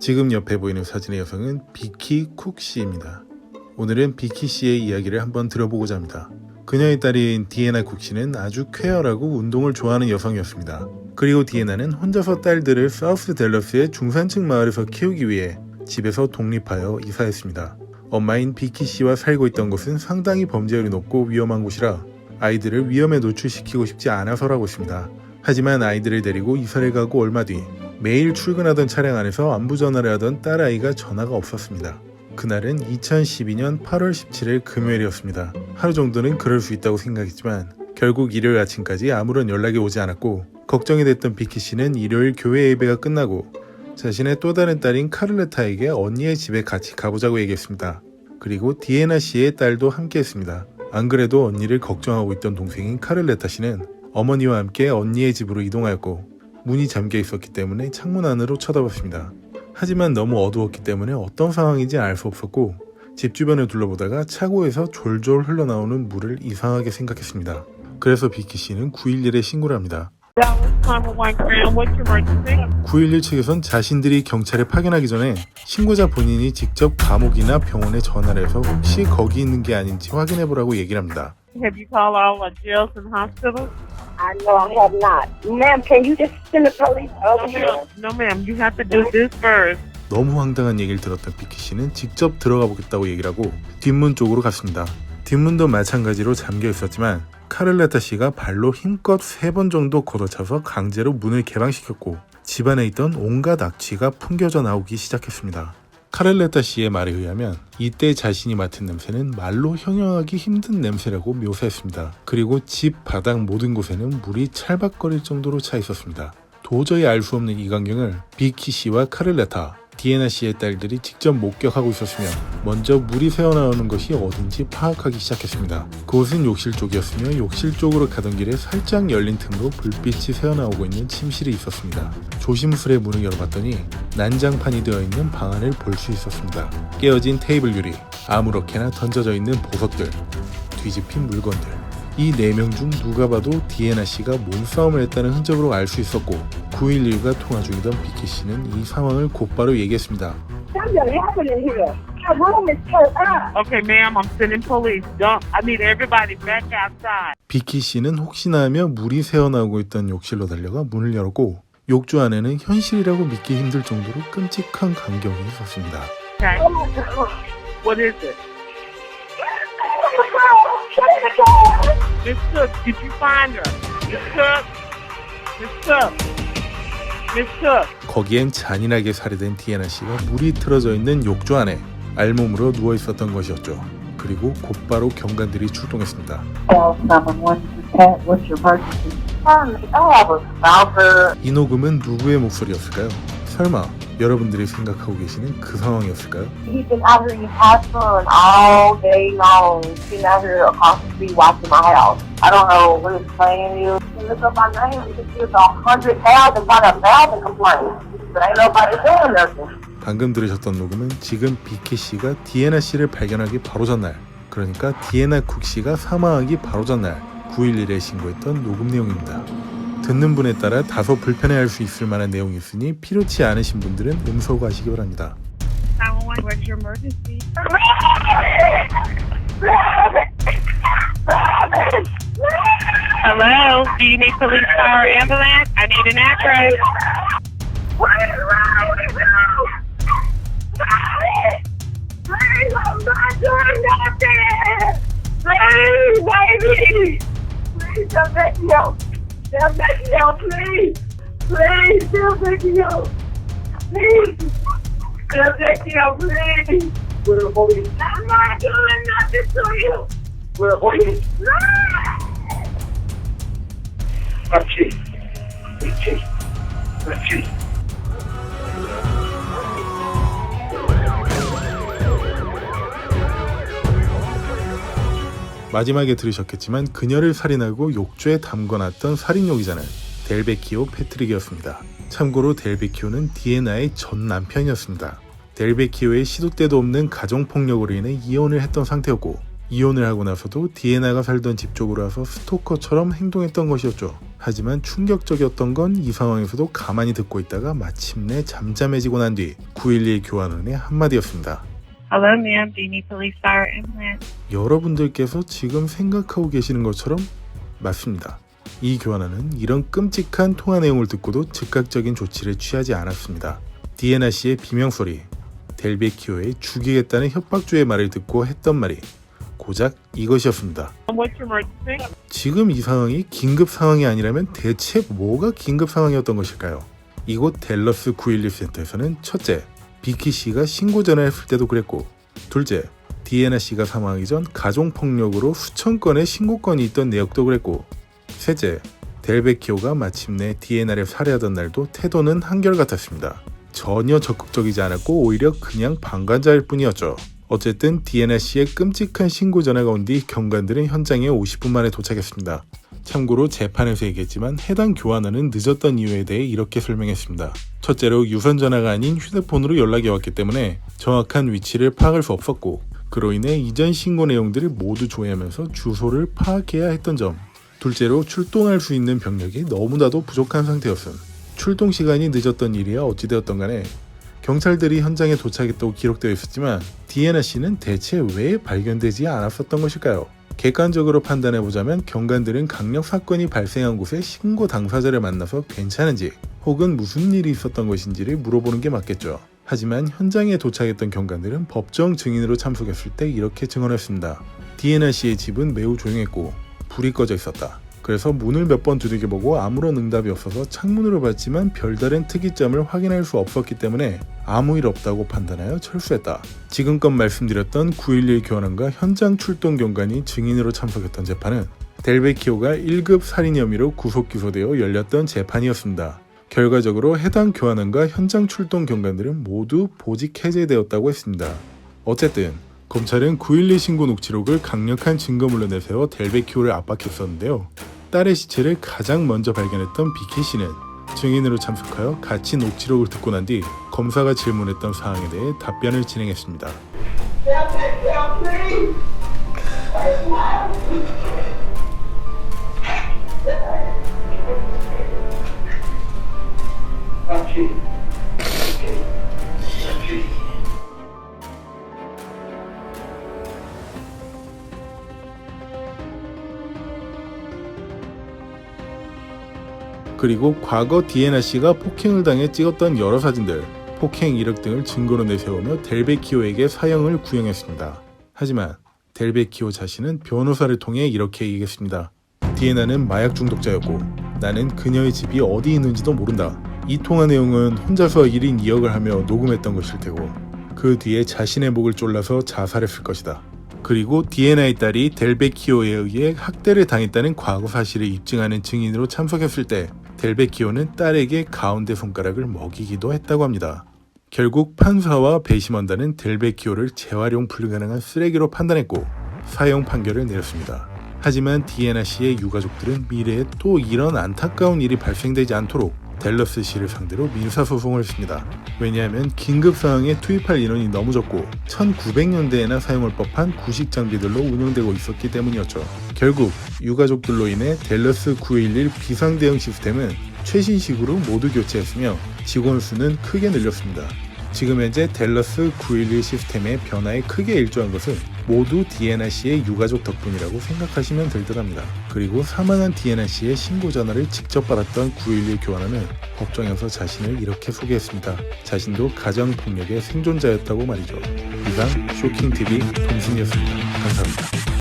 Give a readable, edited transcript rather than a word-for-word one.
지금 옆에 보이는 사진의 여성은 비키 쿡 씨입니다. 오늘은 비키 씨의 이야기를 한번 들어보고자 합니다. 그녀의 딸인 디애나 쿡 씨는 아주 쾌활하고 운동을 좋아하는 여성이었습니다. 그리고 디애나는 혼자서 딸들을 사우스 댈러스의 중산층 마을에서 키우기 위해 집에서 독립하여 이사했습니다. 엄마인 비키 씨와 살고 있던 곳은 상당히 범죄율이 높고 위험한 곳이라 아이들을 위험에 노출시키고 싶지 않아서라고 했습니다. 하지만 아이들을 데리고 이사를 가고 얼마 뒤 매일 출근하던 차량 안에서 안부 전화를 하던 딸아이가 전화가 없었습니다. 그날은 2012년 8월 17일 금요일이었습니다. 하루 정도는 그럴 수 있다고 생각했지만 결국 일요일 아침까지 아무런 연락이 오지 않았고 걱정이 됐던 비키 씨는 일요일 교회 예배가 끝나고 자신의 또 다른 딸인 카를레타에게 언니의 집에 같이 가보자고 얘기했습니다. 그리고 디애나 씨의 딸도 함께 했습니다. 안 그래도 언니를 걱정하고 있던 동생인 카를레타 씨는 어머니와 함께 언니의 집으로 이동하였고 문이 잠겨 있었기 때문에 창문 안으로 쳐다봤습니다. 하지만 너무 어두웠기 때문에 어떤 상황인지 알 수 없었고 집 주변을 둘러보다가 차고에서 졸졸 흘러나오는 물을 이상하게 생각했습니다. 그래서 비키 씨는 911에 신고를 합니다. 911 측에선 자신들이 경찰에 파견하기 전에 신고자 본인이 직접 감옥이나 병원에 전화를 해서 혹시 거기 있는 게 아닌지 확인해보라고 얘기를 합니다. Have you called all the jails and hospitals? No, I have not. Ma'am, can you just send the police over here? No, ma'am. You have to do this first. 너무 황당한 얘기를 들었던 비키 씨는 직접 들어가 보겠다고 얘기를 하고 뒷문 쪽으로 갔습니다. 뒷문도 마찬가지로 잠겨 있었지만 카를레타 씨가 발로 힘껏 3번 정도 걷어차서 강제로 문을 개방시켰고 집안에 있던 온갖 악취가 풍겨져 나오기 시작했습니다. 카를레타 씨의 말에 의하면 이때 자신이 맡은 냄새는 말로 형용하기 힘든 냄새라고 묘사했습니다. 그리고 집 바닥 모든 곳에는 물이 찰박거릴 정도로 차 있었습니다. 도저히 알 수 없는 이 광경을 비키 씨와 카를레타, 디애나 씨의 딸들이 직접 목격하고 있었으며 먼저 물이 새어나오는 것이 어딘지 파악하기 시작했습니다. 그곳은 욕실 쪽이었으며 욕실 쪽으로 가던 길에 살짝 열린 틈으로 불빛이 새어나오고 있는 침실이 있었습니다. 조심스레 문을 열어봤더니 난장판이 되어 있는 방 안을 볼 수 있었습니다. 깨어진 테이블 유리, 아무렇게나 던져져 있는 보석들, 뒤집힌 물건들. 이 4명 중 누가 봐도 디애나 씨가 몸싸움을 했다는 흔적으로 알 수 있었고 911과 통화 중이던 비키 씨는 이 상황을 곧바로 얘기했습니다. Something happening here. Our room is turned up. Okay, ma'am. I'm sending police. I need everybody back outside. 비키 씨는 혹시나 하며 물이 새어나오고 있던 욕실로 달려가 문을 열었고 욕조 안에는 현실이라고 믿기 힘들 정도로 끔찍한 광경이 있었습니다. Okay. Oh my God. What is it? Miss Cook, did you find her? Miss Cook? Miss Cook? Miss Cook? 거기엔 잔인하게 살해된 디애나 씨가 물이 틀어져 있는 욕조 안에 알몸으로 누워 있었던 것이었죠. 그리고 곧바로 경관들이 출동했습니다. What's your emergency? I have a stalker. 이 녹음은 누구의 목소리였을까요? 설마 여러분들이 생각하고 계시는 그 상황이었을까요? He's been out here in Passon all day long. He's been out here across the street watching my house. I don't know what his plan is. You look up my name, it's 100,000, about 1,000 complaints. But ain't nobody doing nothing. 방금 들으셨던 녹음은 지금 비키 씨가 디애나 씨를 발견하기 바로 전날, 그러니까 디애나 쿡 씨가 사망하기 바로 전날 911에 신고했던 녹음 내용입니다. 듣는 분에 따라 다소 불편해할 수 있을 만한 내용이 있으니 필요치 않으신 분들은 음소거하시기 바랍니다. 911, what's your emergency? Hello? Do you need police car or ambulance? I need an address. What is wrong with you? Please, I'm not doing nothing. Please, baby. Please, don't take me out. Don't take me out, please. Please, don't take me out. Please. Don't take me out, please. We're the police. I'm not doing nothing to you. We're the police. No! Archie. Archie. Archie. 마지막에 들으셨겠지만 그녀를 살인하고 욕조에 담궈놨던 살인용의자는 델베키오 패트릭이었습니다. 참고로 델베키오는 디애나의 전 남편이었습니다. 델베키오의 시도 때도 없는 가정폭력으로 인해 이혼을 했던 상태였고 이혼을 하고 나서도 디애나가 살던 집 쪽으로 와서 스토커처럼 행동했던 것이었죠. 하지만 충격적이었던 건 이 상황에서도 가만히 듣고 있다가 마침내 잠잠해지고 난 뒤 911 교환원의 한마디였습니다. Hello, ma'am. Do you need police fire ambulance? 여러분들께서 지금 생각하고 계시는 것처럼 맞습니다. 이 교환원은 이런 끔찍한 통화 내용을 듣고도 즉각적인 조치를 취하지 않았습니다. 디애나 씨의 비명소리, 델베키오의 죽이겠다는 협박조의 말을 듣고 했던 말이 고작 이것이었습니다. What's your emergency? 지금 이 상황이 긴급 상황이 아니라면 대체 뭐가 긴급 상황이었던 것일까요? 이곳 댈러스 911 센터에서는 첫째, 비키 씨가 신고 전화했을 때도 그랬고, 둘째, 디애나 씨가 사망하기 전 가정폭력으로 수천 건의 신고건이 있던 내역도 그랬고, 셋째, 델베키오가 마침내 디애나를 살해하던 날도 태도는 한결같았습니다. 전혀 적극적이지 않았고 오히려 그냥 방관자일 뿐이었죠. 어쨌든 디애나 씨의 끔찍한 신고 전화가 온 뒤 경관들은 현장에 50분 만에 도착했습니다. 참고로 재판에서 얘기했지만 해당 교환원은 늦었던 이유에 대해 이렇게 설명했습니다. 첫째로 유선 전화가 아닌 휴대폰으로 연락이 왔기 때문에 정확한 위치를 파악할 수 없었고, 그로 인해 이전 신고 내용들을 모두 조회하면서 주소를 파악해야 했던 점. 둘째로 출동할 수 있는 병력이 너무나도 부족한 상태였음. 출동 시간이 늦었던 일이야 어찌되었던 간에 경찰들이 현장에 도착했다고 기록되어 있었지만 디애나 씨는 대체 왜 발견되지 않았었던 것일까요? 객관적으로 판단해보자면 경관들은 강력 사건이 발생한 곳에 신고 당사자를 만나서 괜찮은지 혹은 무슨 일이 있었던 것인지를 물어보는 게 맞겠죠. 하지만 현장에 도착했던 경관들은 법정 증인으로 참석했을 때 이렇게 증언했습니다. 디애나 씨의 집은 매우 조용했고 불이 꺼져 있었다. 그래서 문을 몇 번 두들겨보고 아무런 응답이 없어서 창문으로 봤지만 별다른 특이점을 확인할 수 없었기 때문에 아무 일 없다고 판단하여 철수했다. 지금껏 말씀드렸던 911 교환원과 현장 출동 경관이 증인으로 참석했던 재판은 델베키오가 1급 살인 혐의로 구속 기소되어 열렸던 재판이었습니다. 결과적으로 해당 교환원과 현장 출동 경관들은 모두 보직 해제되었다고 했습니다. 어쨌든 검찰은 911 신고 녹취록을 강력한 증거물로 내세워 델베키오를 압박했었는데요. 딸의 시체를 가장 먼저 발견했던 비키 씨는 증인으로 참석하여 같이 녹취록을 듣고 난 뒤 검사가 질문했던 사항에 대해 답변을 진행했습니다. 그리고 과거 디애나 씨가 폭행을 당해 찍었던 여러 사진들, 폭행 이력 등을 증거로 내세우며 델베키오에게 사형을 구형했습니다. 하지만 델베키오 자신은 변호사를 통해 이렇게 얘기했습니다. 디애나는 마약 중독자였고 나는 그녀의 집이 어디 있는지도 모른다. 이 통화 내용은 혼자서 1인 2역을 하며 녹음했던 것일 테고 그 뒤에 자신의 목을 졸라서 자살했을 것이다. 그리고 디애나의 딸이 델베키오에 의해 학대를 당했다는 과거 사실을 입증하는 증인으로 참석했을 때 델베키오는 딸에게 가운데 손가락을 먹이기도 했다고 합니다. 결국 판사와 배심원단은 델베키오를 재활용 불가능한 쓰레기로 판단했고 사형 판결을 내렸습니다. 하지만 디애나 씨의 유가족들은 미래에 또 이런 안타까운 일이 발생되지 않도록 댈러스 시를 상대로 민사소송을 했습니다. 왜냐하면 긴급 상황에 투입할 인원이 너무 적고 1900년대에나 사용할 법한 구식 장비들로 운영되고 있었기 때문이었죠. 결국 유가족들로 인해 댈러스 911 비상대응 시스템은 최신식으로 모두 교체했으며 직원 수는 크게 늘렸습니다. 지금 현재 댈러스 911 시스템의 변화에 크게 일조한 것은 모두 디애나 씨의 유가족 덕분이라고 생각하시면 될 듯합니다. 그리고 사망한 디애나 씨의 신고 전화를 직접 받았던 911 교환원은 법정에서 자신을 이렇게 소개했습니다. 자신도 가정폭력의 생존자였다고 말이죠. 이상 쇼킹TV 동순이었습니다. 감사합니다.